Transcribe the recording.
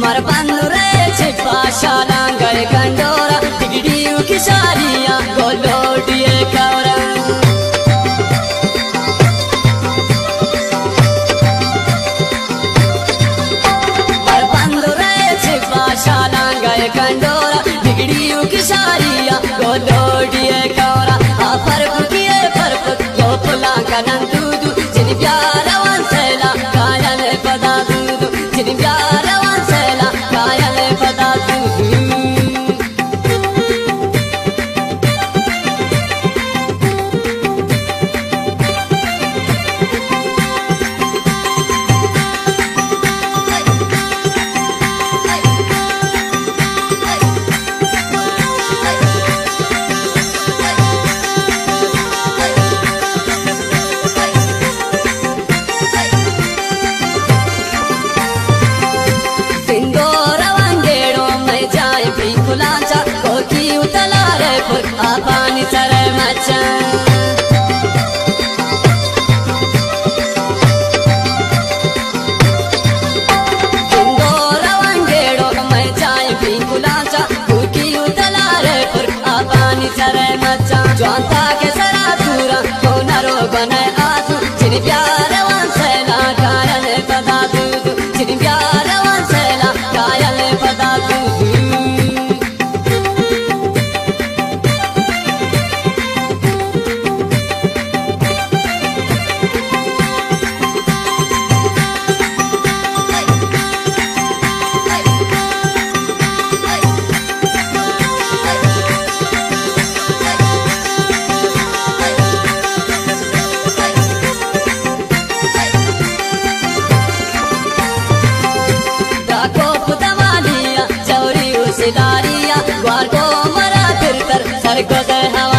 मर बंदुरे छिपा शालांगर कंडोरा टिकड़ियों की शालियां गोलोडिए कौरा मर बंदुरे छिपा शालांगर कंडोरा टिकड़ियों की शालियां गोलोडिए कौरा पर बुकिए पर गोपला कनंदूदू जिन प्यारा वंसेला कायल पदा दूदू जिन प्यारा वंसेला कायल पदा दूदू कुलाचा कोकी उतलारे पुर आपानी सरे मचा इंदोरा वंगेड़ो मैं चाय भी कुलाचा कोकी उतलारे पुर आपानी सरे मचा जोंता के सरा दूरा कोनरो बने आसू जिन प्यारे वंसेला कायल पदा दूदू जिन प्यारे वंसेला कायल पदा दूदू ग्वार को मरा फिर कर सर को दे हवा